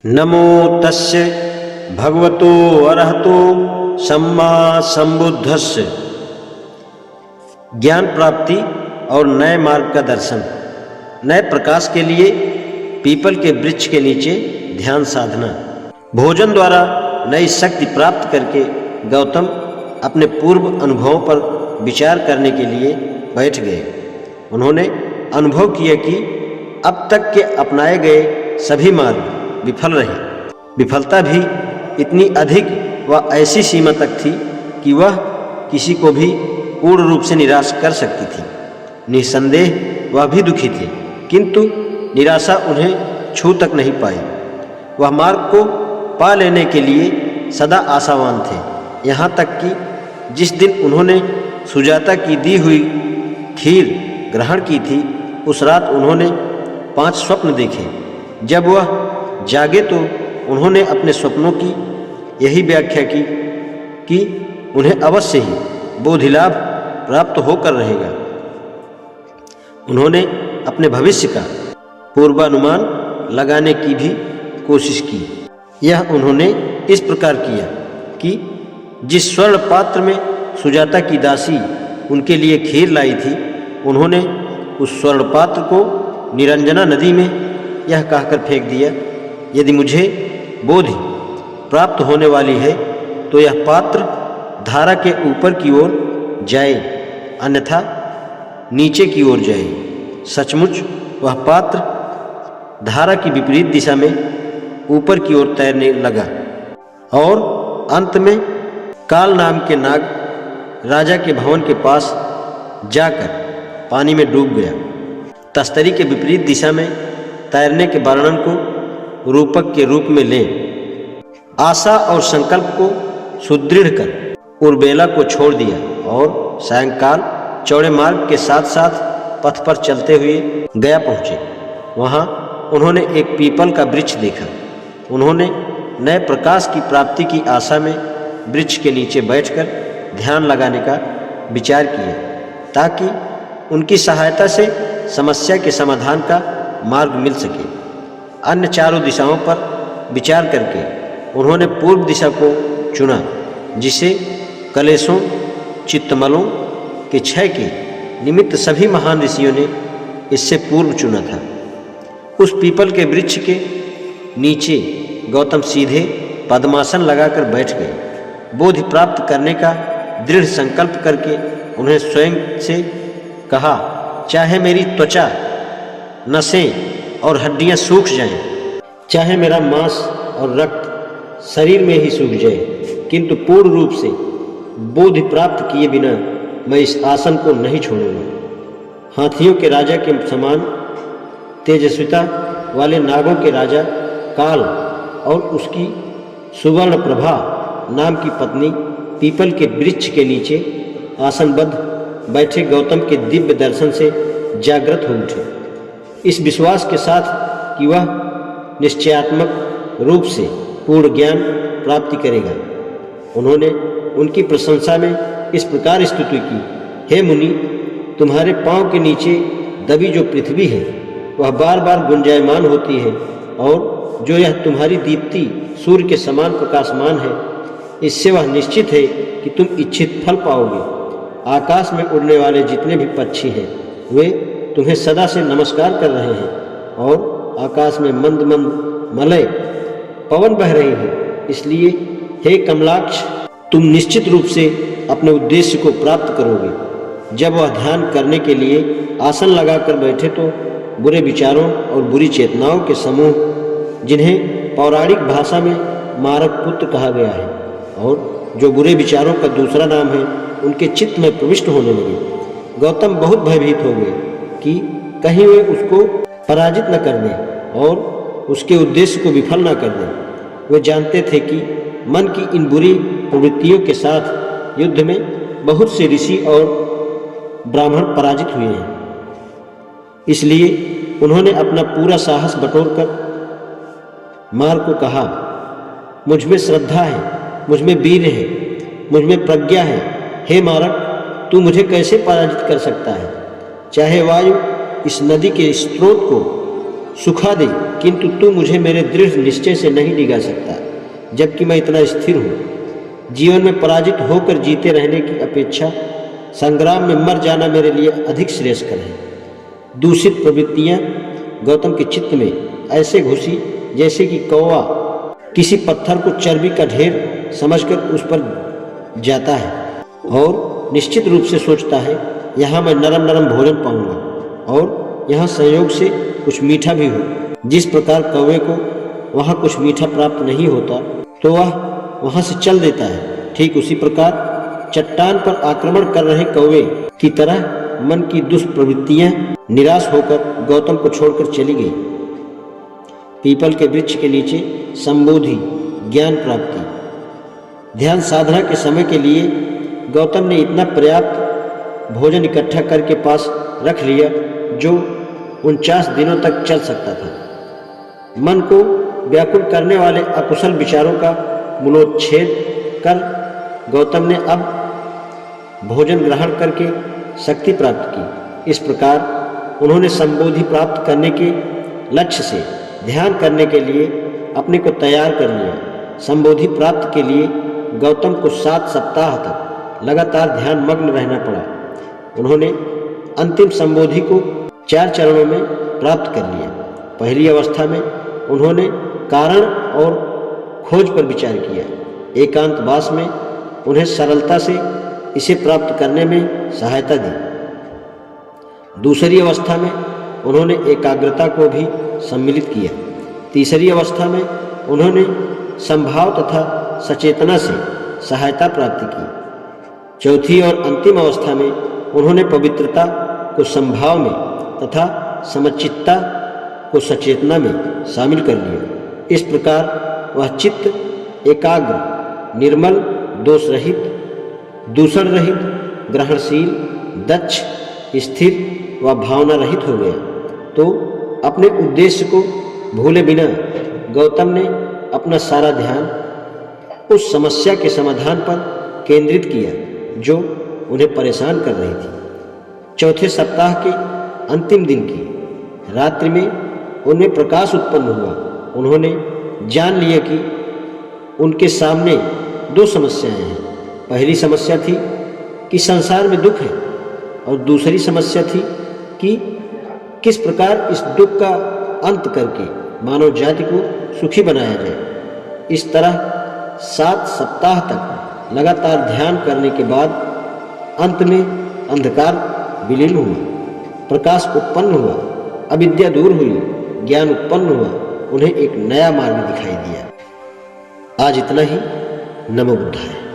नमो तस्य भगवतो अरहतो सम्मा संबुद्धस्य। ज्ञान प्राप्ति और नए मार्ग का दर्शन। नए प्रकाश के लिए पीपल के वृक्ष के नीचे ध्यान साधना। भोजन द्वारा नई शक्ति प्राप्त करके गौतम अपने पूर्व अनुभवों पर विचार करने के लिए बैठ गए। उन्होंने अनुभव किया कि अब तक के अपनाए गए सभी मार्ग विफल रहे। विफलता भी इतनी अधिक व ऐसी सीमा तक थी कि वह किसी को भी पूर्ण रूप से निराश कर सकती थी। निस्संदेह वह भी दुखी थे, किंतु निराशा उन्हें छू तक नहीं पाई। वह मार्ग को पा लेने के लिए सदा आशावान थे। यहाँ तक कि जिस दिन उन्होंने सुजाता की दी हुई खीर ग्रहण की थी, उस रात उन्होंने 5 स्वप्न देखे। जब वह जागे तो उन्होंने अपने स्वप्नों की यही व्याख्या की कि उन्हें अवश्य ही बोधिलाभ प्राप्त होकर रहेगा। उन्होंने अपने भविष्य का पूर्वानुमान लगाने की भी कोशिश की। यह उन्होंने इस प्रकार किया कि जिस स्वर्ण पात्र में सुजाता की दासी उनके लिए खीर लाई थी, उन्होंने उस स्वर्ण पात्र को निरंजना नदी में यह कहकर फेंक दिया, यदि मुझे बोधि प्राप्त होने वाली है तो यह पात्र धारा के ऊपर की ओर जाए, अन्यथा नीचे की ओर जाए। सचमुच वह पात्र धारा की विपरीत दिशा में ऊपर की ओर तैरने लगा और अंत में काल नाम के नाग राजा के भवन के पास जाकर पानी में डूब गया। तस्तरी के विपरीत दिशा में तैरने के वर्णन को रूपक के रूप में लें। आशा और संकल्प को सुदृढ़ कर उर्बेला को छोड़ दिया और सायंकाल चौड़े मार्ग के साथ साथ पथ पर चलते हुए गया पहुँचे। वहाँ उन्होंने एक पीपल का वृक्ष देखा। उन्होंने नए प्रकाश की प्राप्ति की आशा में वृक्ष के नीचे बैठकर ध्यान लगाने का विचार किया, ताकि उनकी सहायता से समस्या के समाधान का मार्ग मिल सके। अन्य चारों दिशाओं पर विचार करके उन्होंने पूर्व दिशा को चुना, जिसे कलेशों चित्तमलों के क्षय के निमित्त सभी महान ऋषियों ने इससे पूर्व चुना था। उस पीपल के वृक्ष के नीचे गौतम सीधे पद्मासन लगाकर बैठ गए। बोधि प्राप्त करने का दृढ़ संकल्प करके उन्हें स्वयं से कहा, चाहे मेरी त्वचा, नसें और हड्डियां सूख जाएं, चाहे मेरा मांस और रक्त शरीर में ही सूख जाए, किंतु पूर्ण रूप से बोधि प्राप्त किए बिना मैं इस आसन को नहीं छोड़ूंगा। हाथियों के राजा के समान तेजस्विता वाले नागों के राजा काल और उसकी सुवर्ण प्रभा नाम की पत्नी पीपल के वृक्ष के नीचे आसनबद्ध बैठे गौतम के दिव्य दर्शन से जागृत हो उठे, इस विश्वास के साथ कि वह निश्चयात्मक रूप से पूर्ण ज्ञान प्राप्ति करेगा। उन्होंने उनकी प्रशंसा में इस प्रकार स्तुति की, हे मुनि, तुम्हारे पांव के नीचे दबी जो पृथ्वी है वह बार बार गुंजायमान होती है, और जो यह तुम्हारी दीप्ति सूर्य के समान प्रकाशमान है, इससे वह निश्चित है कि तुम इच्छित फल पाओगे। आकाश में उड़ने वाले जितने भी पक्षी हैं वे तुम्हें सदा से नमस्कार कर रहे हैं, और आकाश में मंद मंद मलय पवन बह रही है। इसलिए हे कमलाक्ष, तुम निश्चित रूप से अपने उद्देश्य को प्राप्त करोगे। जब वह ध्यान करने के लिए आसन लगाकर बैठे तो बुरे विचारों और बुरी चेतनाओं के समूह, जिन्हें पौराणिक भाषा में मारक पुत्र कहा गया है और जो बुरे विचारों का दूसरा नाम है, उनके चित्त में प्रविष्ट होने लगे। गौतम बहुत भयभीत हो गए कि कहीं वे उसको पराजित न कर दें और उसके उद्देश्य को विफल न कर दें। वे जानते थे कि मन की इन बुरी प्रवृत्तियों के साथ युद्ध में बहुत से ऋषि और ब्राह्मण पराजित हुए हैं। इसलिए उन्होंने अपना पूरा साहस बटोरकर मार को कहा, मुझ में श्रद्धा है, मुझ में वीर है, मुझ में प्रज्ञा है। हे मारक, तू मुझे कैसे पराजित कर सकता है? चाहे वायु इस नदी के स्रोत को सुखा दे किंतु तू मुझे मेरे दृढ़ निश्चय से नहीं डिगा सकता, जबकि मैं इतना स्थिर हूँ। जीवन में पराजित होकर जीते रहने की अपेक्षा संग्राम में मर जाना मेरे लिए अधिक श्रेयस्कर है। दूषित प्रवृत्तियाँ गौतम के चित्त में ऐसे घुसी जैसे कि कौवा किसी पत्थर को चर्बी का ढेर समझकर उस पर जाता है और निश्चित रूप से सोचता है, यहाँ मैं नरम नरम भोजन पाऊंगा और यहाँ संयोग से कुछ मीठा भी हो। जिस प्रकार कौवे को वहाँ कुछ मीठा प्राप्त नहीं होता तो वह वहाँ से चल देता है, ठीक उसी प्रकार चट्टान पर आक्रमण कर रहे कौवे की तरह मन की दुष्प्रवृत्तियाँ निराश होकर गौतम को छोड़कर चली गई। पीपल के वृक्ष के नीचे संबोधि ज्ञान प्राप्ति। ध्यान साधना के समय के लिए गौतम ने इतना पर्याप्त भोजन इकट्ठा करके पास रख लिया जो 49 दिनों तक चल सकता था। मन को व्याकुल करने वाले अकुशल विचारों का मूलोच्छेद कर गौतम ने अब भोजन ग्रहण करके शक्ति प्राप्त की। इस प्रकार उन्होंने संबोधि प्राप्त करने के लक्ष्य से ध्यान करने के लिए अपने को तैयार कर लिया। संबोधि प्राप्त के लिए गौतम को 7 सप्ताह तक लगातार ध्यान मग्न रहना पड़ा। उन्होंने अंतिम संबोधि को 4 चरणों में प्राप्त कर लिया। पहली अवस्था में उन्होंने कारण और खोज पर विचार किया। एकांतवास में उन्हें सरलता से इसे प्राप्त करने में सहायता दी। दूसरी अवस्था में उन्होंने एकाग्रता को भी सम्मिलित किया। तीसरी अवस्था में उन्होंने संभाव तथा सचेतना से सहायता प्राप्त की। चौथी और अंतिम अवस्था में उन्होंने पवित्रता को संभाव में तथा समचित्ता को सचेतना में शामिल कर लिया। इस प्रकार वह चित्त एकाग्र, निर्मल, दोष रहित, दूषण रहित, ग्रहणशील, दक्ष, स्थिर व भावना रहित हो गया। तो अपने उद्देश्य को भूले बिना गौतम ने अपना सारा ध्यान उस समस्या के समाधान पर केंद्रित किया जो उन्हें परेशान कर रही थी। चौथे सप्ताह के अंतिम दिन की रात्रि में उनमें प्रकाश उत्पन्न हुआ। उन्होंने जान लिया कि उनके सामने 2 समस्याएं हैं। पहली समस्या थी कि संसार में दुख है और दूसरी समस्या थी कि किस प्रकार इस दुख का अंत करके मानव जाति को सुखी बनाया जाए। इस तरह 7 सप्ताह तक लगातार ध्यान करने के बाद अंत में अंधकार विलीन हुआ, प्रकाश उत्पन्न हुआ, अविद्या दूर हुई, ज्ञान उत्पन्न हुआ, उन्हें एक नया मार्ग दिखाई दिया। आज इतना ही। नमो बुद्धाय।